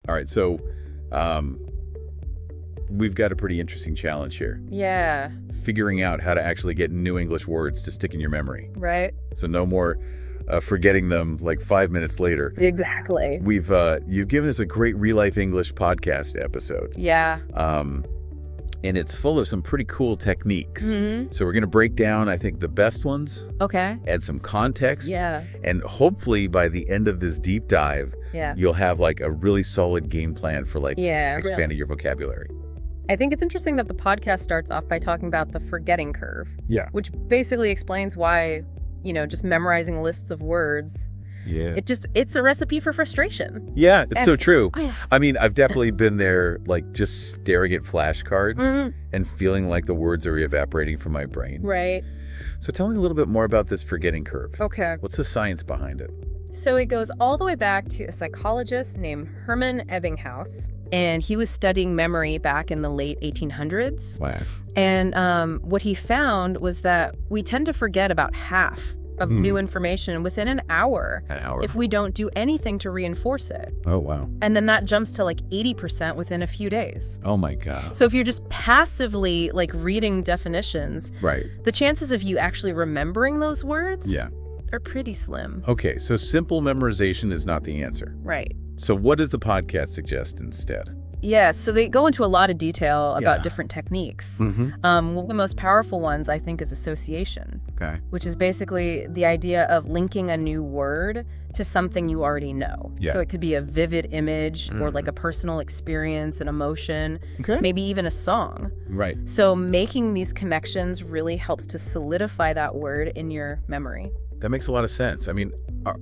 All right, so we've got a pretty interesting challenge here. Yeah. Figuring out how to actually get new English words to stick in your memory. Right. So no more forgetting them like 5 minutes later. Exactly. You've given us a great Real Life English podcast episode. Yeah. And it's full of some pretty cool techniques. Mm-hmm. So we're going to break down, I think, the best ones. Okay. Add some context. Yeah. And hopefully by the end of this deep dive, you'll have like a really solid game plan for like expanding your vocabulary. I think it's interesting that the podcast starts off by talking about the forgetting curve. Yeah. Which basically explains why, just memorizing lists of words. Yeah. It's a recipe for frustration. Yeah, it's so true. Oh, yeah. I mean, I've definitely been there, like just staring at flashcards and feeling like the words are evaporating from my brain. Right. So tell me a little bit more about this forgetting curve. Okay. What's the science behind it? So it goes all the way back to a psychologist named Hermann Ebbinghaus. And he was studying memory back in the late 1800s. Wow. And what he found was that we tend to forget about half of new information within an hour. An hour. If we don't do anything to reinforce it. Oh, wow. And then that jumps to like 80% within a few days. Oh, my God. So if you're just passively like reading definitions, right, the chances of you actually remembering those words are pretty slim. Okay, so simple memorization is not the answer. Right. So what does the podcast suggest instead? Yeah, so they go into a lot of detail about different techniques. Mm-hmm. One of the most powerful ones, I think, is association. Okay. Which is basically the idea of linking a new word to something you already know. Yeah. So it could be a vivid image or like a personal experience, an emotion, maybe even a song. Right. So making these connections really helps to solidify that word in your memory. That makes a lot of sense. I mean,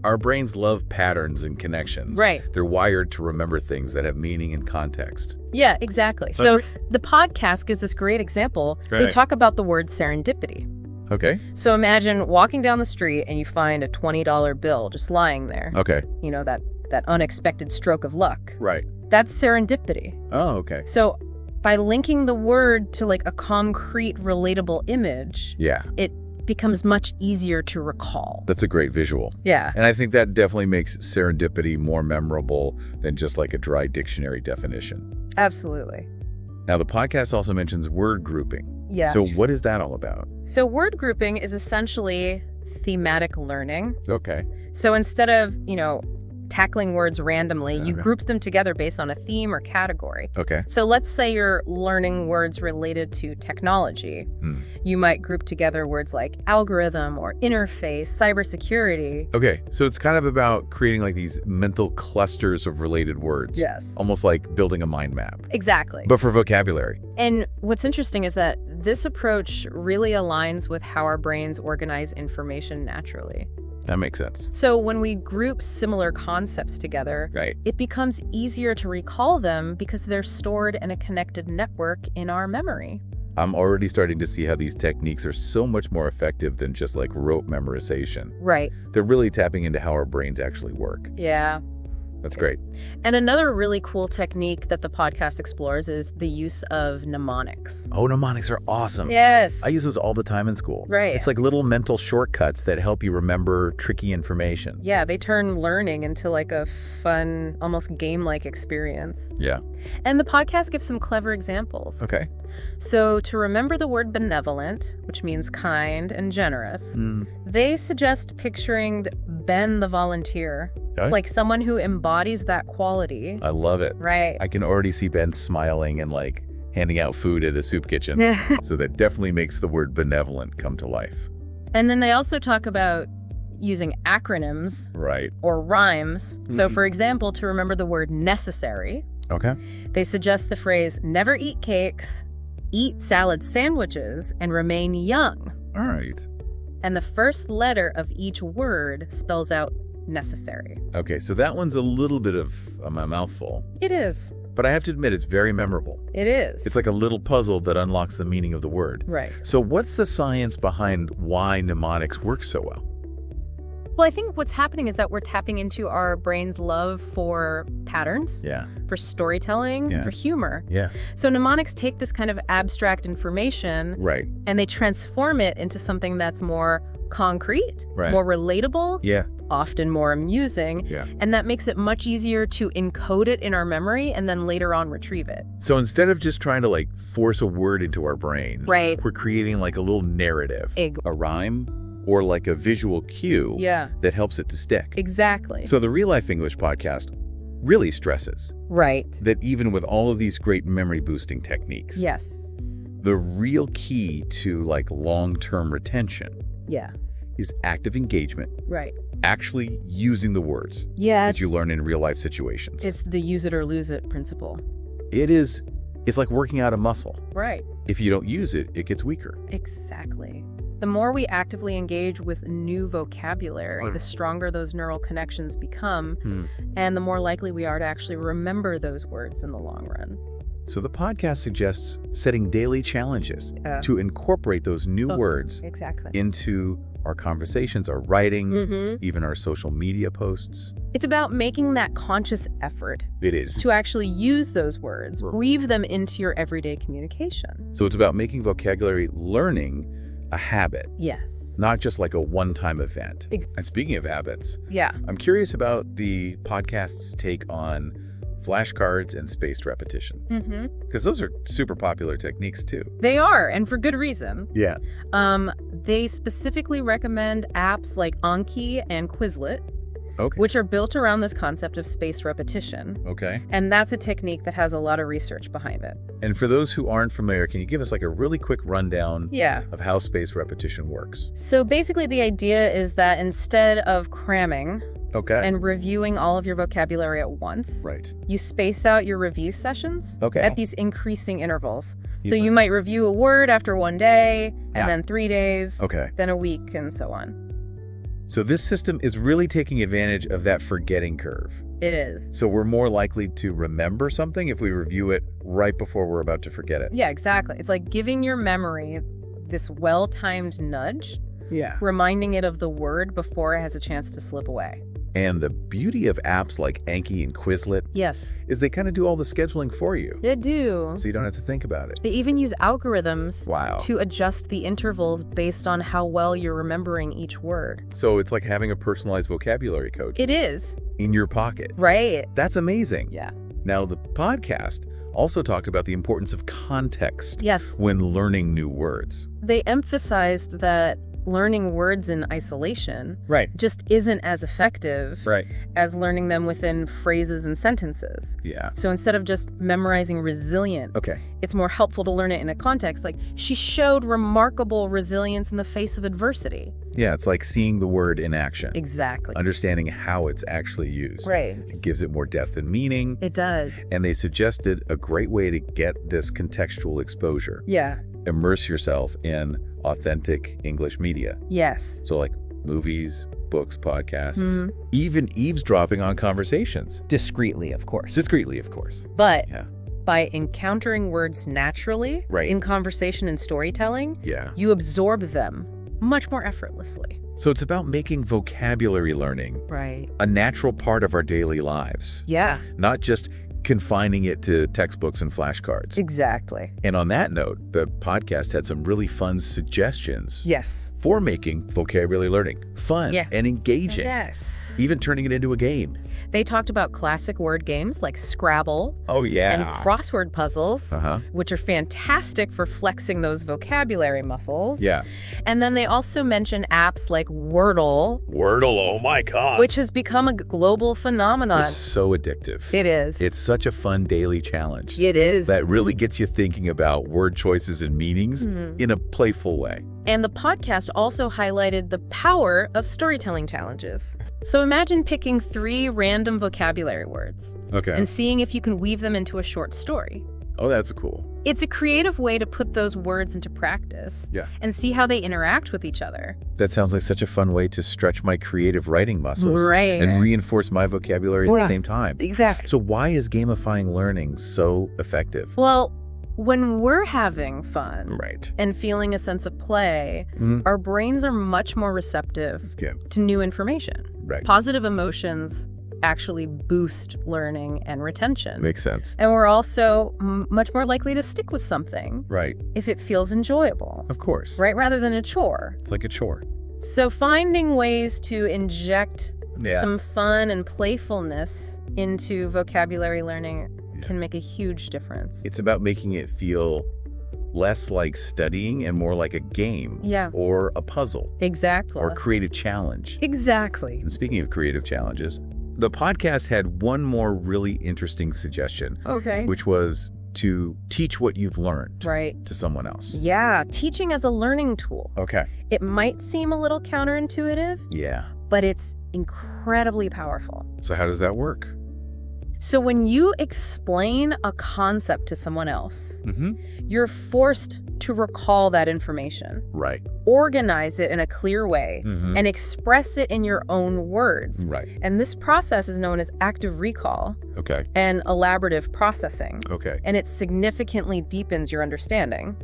our brains love patterns and connections. Right. They're wired to remember things that have meaning and context. Yeah, exactly. So the podcast gives this great example. Right. They talk about the word serendipity. Okay. So imagine walking down the street and you find a $20 bill just lying there. Okay. That unexpected stroke of luck. Right. That's serendipity. Oh, okay. So by linking the word to like a concrete, relatable image, it becomes much easier to recall. That's a great visual. Yeah. And I think that definitely makes serendipity more memorable than just like a dry dictionary definition. Absolutely. Now, the podcast also mentions word grouping. Yeah. So what is that all about? So word grouping is essentially thematic learning. Okay. So instead of, tackling words randomly, you group them together based on a theme or category. Okay. So let's say you're learning words related to technology. You might group together words like algorithm or interface, cybersecurity. Okay, so it's kind of about creating like these mental clusters of related words. Yes. Almost like building a mind map. Exactly. But for vocabulary. And what's interesting is that this approach really aligns with how our brains organize information naturally. That makes sense. So when we group similar concepts together, it becomes easier to recall them because they're stored in a connected network in our memory. I'm already starting to see how these techniques are so much more effective than just like rote memorization. Right. They're really tapping into how our brains actually work. Yeah. That's great. And another really cool technique that the podcast explores is the use of mnemonics. Oh, mnemonics are awesome. Yes. I use those all the time in school. Right. It's like little mental shortcuts that help you remember tricky information. Yeah, they turn learning into like a fun, almost game-like experience. Yeah. And the podcast gives some clever examples. Okay. So to remember the word benevolent, which means kind and generous, they suggest picturing Ben the volunteer, like someone who embodies that quality. I love it. Right. I can already see Ben smiling and like handing out food at a soup kitchen. So that definitely makes the word benevolent come to life. And then they also talk about using acronyms or rhymes. So for example, to remember the word necessary, they suggest the phrase never eat cakes, eat salad sandwiches, and remain young. All right. And the first letter of each word spells out necessary. Okay, so that one's a little bit of a mouthful. It is. But I have to admit, it's very memorable. It is. It's like a little puzzle that unlocks the meaning of the word. Right. So what's the science behind why mnemonics work so well? Well, I think what's happening is that we're tapping into our brain's love for patterns, for storytelling, for humor. Yeah. So mnemonics take this kind of abstract information and they transform it into something that's more concrete, more relatable, often more amusing, and that makes it much easier to encode it in our memory and then later on retrieve it. So instead of just trying to like force a word into our brains, we're creating like a little narrative, a rhyme, or like a visual cue that helps it to stick. Exactly. So the Real Life English podcast really stresses that even with all of these great memory boosting techniques, the real key to like long-term retention is active engagement. Actually using the words that you learn in real life situations. It's the use it or lose it principle. It's like working out a muscle. If you don't use it, it gets weaker. Exactly. The more we actively engage with new vocabulary, the stronger those neural connections become, and the more likely we are to actually remember those words in the long run. So the podcast suggests setting daily challenges to incorporate those new words into our conversations, our writing, even our social media posts. It's about making that conscious effort. It is. To actually use those words, weave them into your everyday communication. So it's about making vocabulary learning a habit. Not just like a one-time event. And speaking of habits, I'm curious about the podcast's take on flashcards and spaced repetition. Because those are super popular techniques too. They are, and for good reason. Yeah. They specifically recommend apps like Anki and Quizlet, which are built around this concept of spaced repetition. And that's a technique that has a lot of research behind it. And for those who aren't familiar, can you give us like a really quick rundown of how spaced repetition works? So basically the idea is that instead of cramming and reviewing all of your vocabulary at once, you space out your review sessions at these increasing intervals. So you might review a word after 1 day, and then 3 days, then a week, and so on. So this system is really taking advantage of that forgetting curve. It is. So we're more likely to remember something if we review it right before we're about to forget it. Yeah, exactly. It's like giving your memory this well-timed nudge, reminding it of the word before it has a chance to slip away. And the beauty of apps like Anki and Quizlet is they kind of do all the scheduling for you. They do. So you don't have to think about it. They even use algorithms to adjust the intervals based on how well you're remembering each word. So it's like having a personalized vocabulary coach. It is. In your pocket. That's amazing. Now, the podcast also talked about the importance of context when learning new words. They emphasized that learning words in isolation just isn't as effective as learning them within phrases and sentences. So instead of just memorizing resilient, it's more helpful to learn it in a context. Like, she showed remarkable resilience in the face of adversity. Yeah, it's like seeing the word in action. Exactly. Understanding how it's actually used. It gives it more depth and meaning. It does. And they suggested a great way to get this contextual exposure. Immerse yourself in authentic English media. So like movies, books, podcasts, even eavesdropping on conversations. Discreetly, of course. Discreetly, of course. But by encountering words naturally in conversation and storytelling, you absorb them much more effortlessly. So it's about making vocabulary learning a natural part of our daily lives. Not just confining it to textbooks and flashcards. Exactly. And on that note, the podcast had some really fun suggestions for making vocabulary learning fun and engaging. Even turning it into a game. They talked about classic word games like Scrabble and crossword puzzles, which are fantastic for flexing those vocabulary muscles. And then they also mentioned apps like Wordle. Wordle, oh my God. Which has become a global phenomenon. It's so addictive. It is. It's such a fun daily challenge. It is. That really gets you thinking about word choices and meanings in a playful way. And the podcast also highlighted the power of storytelling challenges. So imagine picking 3 random vocabulary words and seeing if you can weave them into a short story. Oh, that's cool. It's a creative way to put those words into practice and see how they interact with each other. That sounds like such a fun way to stretch my creative writing muscles and reinforce my vocabulary at the same time. Exactly. So why is gamifying learning so effective? Well, when we're having fun and feeling a sense of play, our brains are much more receptive to new information. Positive emotions actually boost learning and retention. Makes sense. And we're also much more likely to stick with something if it feels enjoyable. Of course. Rather than a chore. It's like a chore. So finding ways to inject some fun and playfulness into vocabulary learning can make a huge difference. It's about making it feel less like studying and more like a game or a puzzle. Exactly. Or a creative challenge. Exactly. And speaking of creative challenges, the podcast had one more really interesting suggestion. Okay. Which was to teach what you've learned to someone else. Yeah, teaching as a learning tool. Okay. It might seem a little counterintuitive. Yeah. But it's incredibly powerful. So how does that work? So when you explain a concept to someone else, you're forced to recall that information. Right. Organize it in a clear way and express it in your own words. Right. And this process is known as active recall and elaborative processing. And it significantly deepens your understanding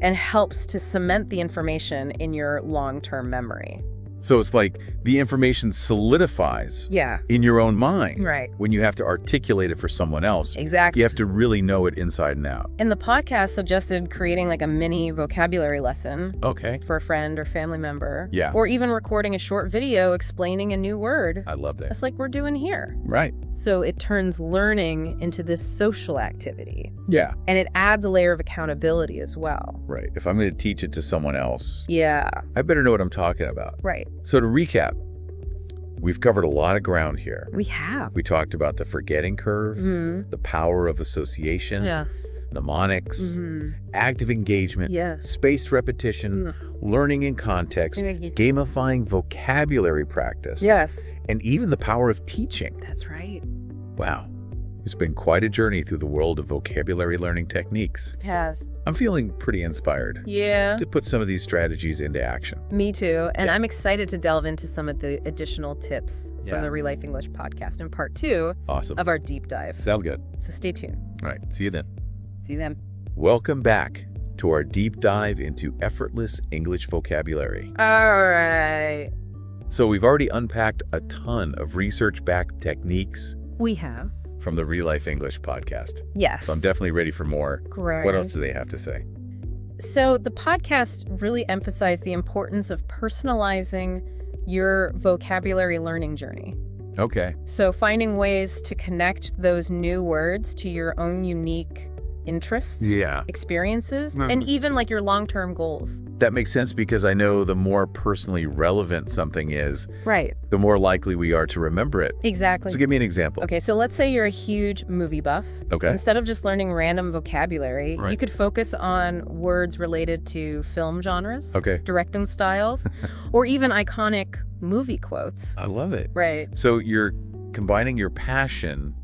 and helps to cement the information in your long-term memory. So it's like the information solidifies in your own mind. Right. When you have to articulate it for someone else. Exactly. You have to really know it inside and out. And the podcast suggested creating like a mini vocabulary lesson for a friend or family member. Yeah. Or even recording a short video explaining a new word. I love that. Just like we're doing here. Right. So it turns learning into this social activity. Yeah. And it adds a layer of accountability as well. Right. If I'm going to teach it to someone else, I better know what I'm talking about. Right. So to recap, we've covered a lot of ground here. We have. We talked about the forgetting curve, the power of association, mnemonics, active engagement, spaced repetition, learning in context, gamifying vocabulary practice, and even the power of teaching. That's right. Wow. It's been quite a journey through the world of vocabulary learning techniques. It has. I'm feeling pretty inspired to put some of these strategies into action. Me too. And I'm excited to delve into some of the additional tips from the Real Life English podcast in part 2 of our deep dive. Sounds good. So stay tuned. All right. See you then. See you then. Welcome back to our deep dive into effortless English vocabulary. All right. So we've already unpacked a ton of research-backed techniques. We have. From the Real Life English podcast. Yes. So I'm definitely ready for more. Great. What else do they have to say? So the podcast really emphasized the importance of personalizing your vocabulary learning journey. Okay. So finding ways to connect those new words to your own unique interests, experiences, and even like your long-term goals. That makes sense because I know the more personally relevant something is, the more likely we are to remember it. Exactly. So give me an example. Okay, so let's say you're a huge movie buff. Instead of just learning random vocabulary, you could focus on words related to film genres, directing styles, or even iconic movie quotes. I love it. Right. So you're combining your passion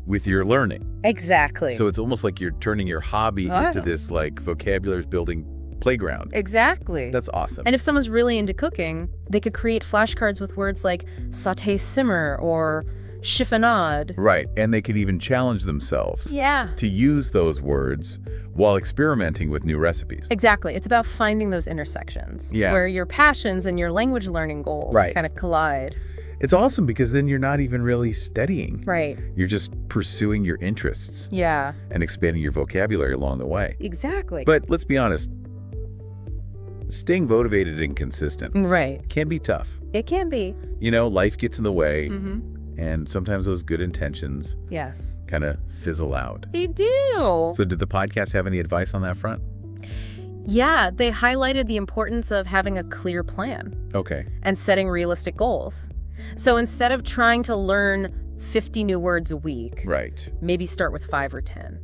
with your learning. Exactly. So it's almost like you're turning your hobby into this like vocabulary building playground. Exactly. That's awesome. And if someone's really into cooking, they could create flashcards with words like sauté simmer or chiffonade. Right. And they could even challenge themselves to use those words while experimenting with new recipes. Exactly. It's about finding those intersections where your passions and your language learning goals kind of collide. It's awesome because then you're not even really studying. Right. You're just pursuing your interests. Yeah. And expanding your vocabulary along the way. Exactly. But let's be honest, staying motivated and consistent can be tough. It can be. You know, life gets in the way. And sometimes those good intentions kind of fizzle out. They do. So did the podcast have any advice on that front? Yeah, they highlighted the importance of having a clear plan. And setting realistic goals. So instead of trying to learn 50 new words a week, maybe start with 5 or 10.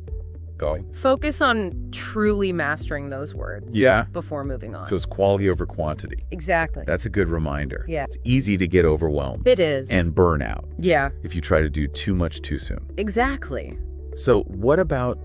Focus on truly mastering those words before moving on. So it's quality over quantity. Exactly. That's a good reminder. Yeah. It's easy to get overwhelmed. It is. And burn out. Yeah. If you try to do too much too soon. Exactly. So what about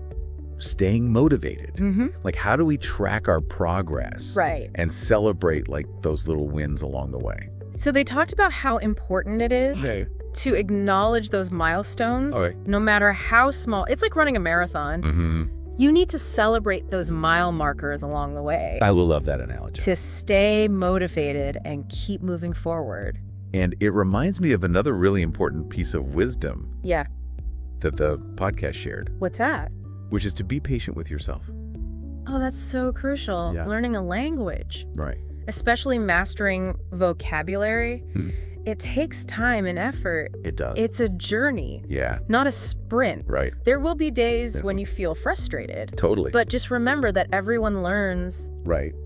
staying motivated? Like, how do we track our progress? And celebrate like those little wins along the way? So they talked about how important it is to acknowledge those milestones, no matter how small. It's like running a marathon. You need to celebrate those mile markers along the way. I will love that analogy. To stay motivated and keep moving forward. And it reminds me of another really important piece of wisdom that the podcast shared. What's that? Which is to be patient with yourself. Oh, that's so crucial. Learning a language. Right. Especially mastering vocabulary. it takes time and effort. It does. It's a journey. Yeah. Not a sprint. Right. There will be days when you feel frustrated. Totally. But just remember that everyone learns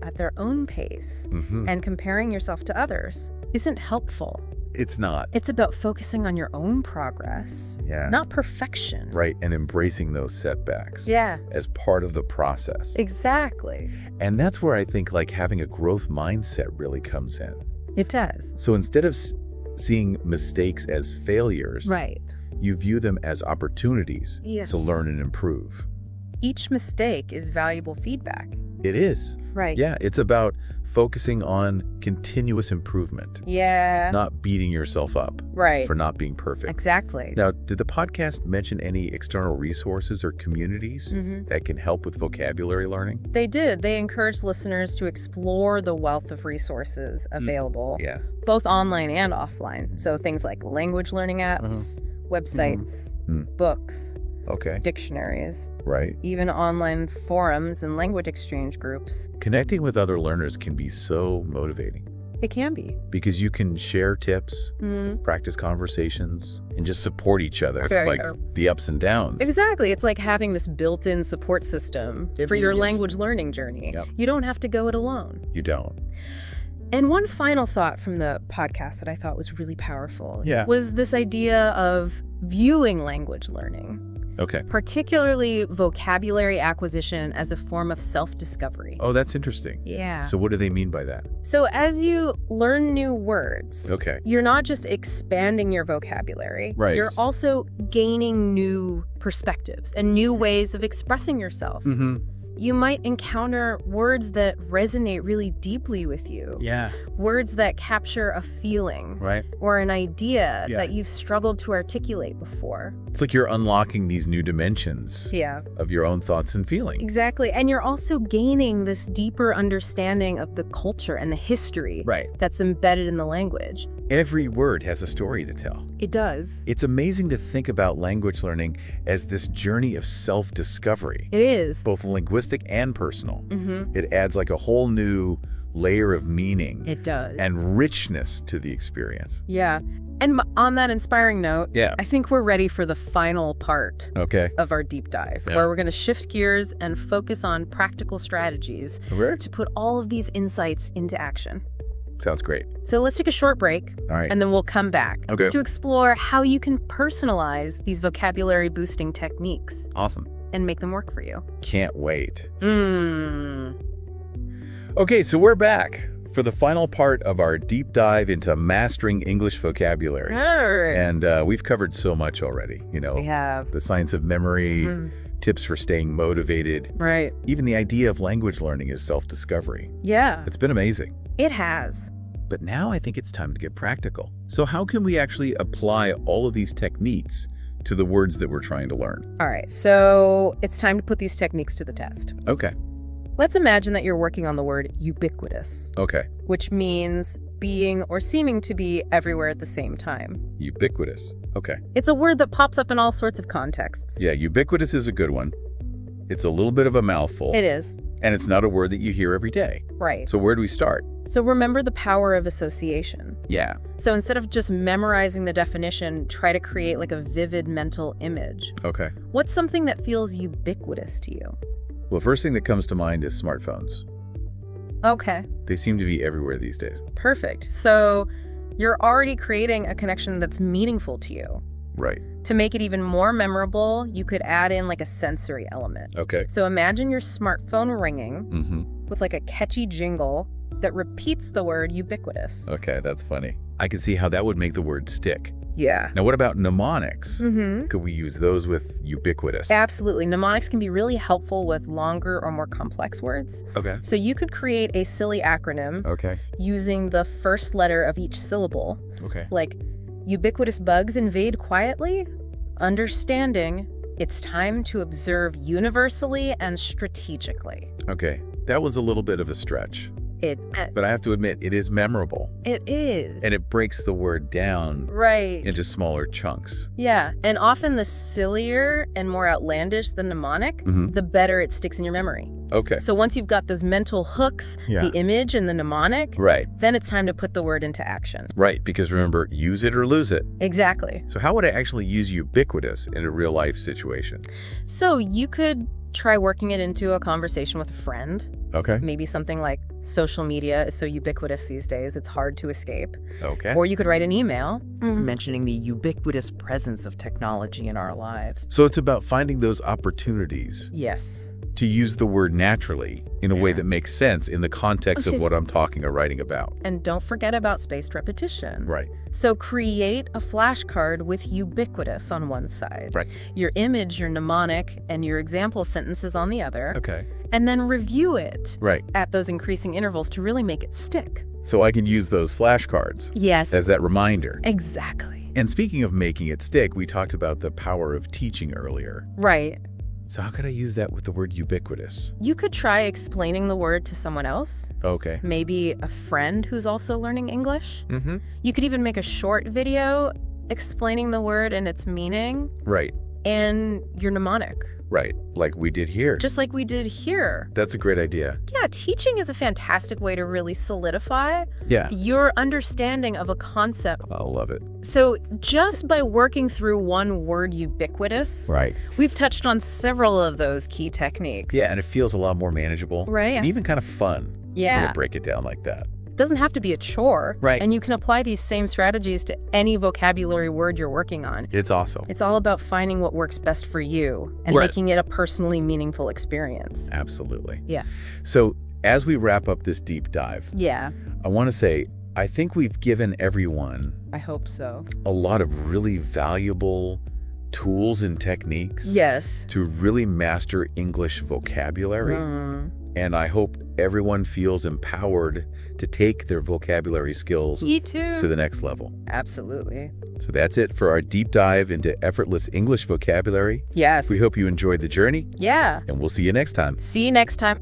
at their own pace. And comparing yourself to others isn't helpful. It's not. It's about focusing on your own progress, not perfection. Right, and embracing those setbacks as part of the process. Exactly. And that's where I think like having a growth mindset really comes in. It does. So instead of seeing mistakes as failures, you view them as opportunities to learn and improve. Each mistake is valuable feedback. It is. Right. Yeah, it's about focusing on continuous improvement. Yeah. Not beating yourself up for not being perfect. Exactly. Now, did the podcast mention any external resources or communities that can help with vocabulary learning? They did. They encouraged listeners to explore the wealth of resources available, both online and offline. So things like language learning apps, websites, books, dictionaries, even online forums and language exchange groups. Connecting with other learners can be so motivating. It can be. Because you can share tips, practice conversations, and just support each other, like the ups and downs. Exactly. It's like having this built-in support system for your language learning journey. You don't have to go it alone. You don't. And one final thought from the podcast that I thought was really powerful was this idea of viewing language learning. Particularly vocabulary acquisition as a form of self-discovery. Oh, that's interesting. Yeah. So what do they mean by that? So as you learn new words, you're not just expanding your vocabulary. You're also gaining new perspectives and new ways of expressing yourself. You might encounter words that resonate really deeply with you. Words that capture a feeling or an idea that you've struggled to articulate before. It's like you're unlocking these new dimensions of your own thoughts and feelings. Exactly. And you're also gaining this deeper understanding of the culture and the history that's embedded in the language. Every word has a story to tell. It does. It's amazing to think about language learning as this journey of self-discovery. It is. Both linguistic and personal. It adds like a whole new layer of meaning. It does. And richness to the experience. Yeah. And on that inspiring note, I think we're ready for the final part of our deep dive, where we're going to shift gears and focus on practical strategies to put all of these insights into action. Sounds great. So let's take a short break, and then we'll come back to explore how you can personalize these vocabulary boosting techniques. Awesome. And make them work for you. Can't wait. Okay, so we're back for the final part of our deep dive into mastering English vocabulary. And we've covered so much already. You know, we have the science of memory, tips for staying motivated. Even the idea of language learning is self-discovery. It's been amazing. It has. But now I think it's time to get practical. So how can we actually apply all of these techniques to the words that we're trying to learn? All right, so it's time to put these techniques to the test. Let's imagine that you're working on the word ubiquitous. Which means being or seeming to be everywhere at the same time. Ubiquitous. It's a word that pops up in all sorts of contexts. Yeah, ubiquitous is a good one. It's a little bit of a mouthful. It is. And it's not a word that you hear every day. So where do we start? So remember the power of association. So instead of just memorizing the definition, try to create like a vivid mental image. What's something that feels ubiquitous to you? Well, the first thing that comes to mind is smartphones. They seem to be everywhere these days. Perfect. So you're already creating a connection that's meaningful to you. To make it even more memorable, you could add in like a sensory element. So imagine your smartphone ringing with like a catchy jingle that repeats the word ubiquitous. That's funny. I can see how that would make the word stick. Yeah. Now, what about mnemonics? Could we use those with ubiquitous? Absolutely. Mnemonics can be really helpful with longer or more complex words. So you could create a silly acronym using the first letter of each syllable. Like, ubiquitous bugs invade quietly, understanding it's time to observe universally and strategically. That was a little bit of a stretch. But I have to admit, it is memorable. It is. And it breaks the word down into smaller chunks. Yeah. And often the sillier and more outlandish the mnemonic, the better it sticks in your memory. Okay. So once you've got those mental hooks, the image and the mnemonic, then it's time to put the word into action. Right. Because remember, use it or lose it. Exactly. So how would I actually use ubiquitous in a real life situation? So you could try working it into a conversation with a friend. Okay. Maybe something like social media is so ubiquitous these days, it's hard to escape. Okay. Or you could write an email. Mentioning the ubiquitous presence of technology in our lives. So it's about finding those opportunities. Yes. To use the word naturally in a way that makes sense in the context of what I'm talking or writing about. And don't forget about spaced repetition. Right. So create a flashcard with ubiquitous on one side. Right. Your image, your mnemonic, and your example sentences on the other. Okay. And then review it right. at those increasing intervals to really make it stick. So I can use those flashcards. Yes. As that reminder. Exactly. And speaking of making it stick, we talked about the power of teaching earlier. Right. So how could I use that with the word ubiquitous? You could try explaining the word to someone else. Okay. Maybe a friend who's also learning English. Mm-hmm. You could even make a short video explaining the word and its meaning. Right. And your mnemonic. Right. Like we did here. Just like we did here. That's a great idea. Yeah, teaching is a fantastic way to really solidify your understanding of a concept. I love it. So just by working through one word ubiquitous, we've touched on several of those key techniques. Yeah, and it feels a lot more manageable. Right. And even kind of fun. Yeah. When you break it down like that. It doesn't have to be a chore. Right. And you can apply these same strategies to any vocabulary word you're working on. It's awesome. It's all about finding what works best for you and making it a personally meaningful experience. Absolutely. Yeah. So as we wrap up this deep dive, I want to say, I think we've given everyone, I hope so, a lot of really valuable tools and techniques. Yes. To really master English vocabulary. And I hope everyone feels empowered to take their vocabulary skills to the next level. Absolutely. So that's it for our deep dive into effortless English vocabulary. Yes. We hope you enjoyed the journey. Yeah. And we'll see you next time. See you next time.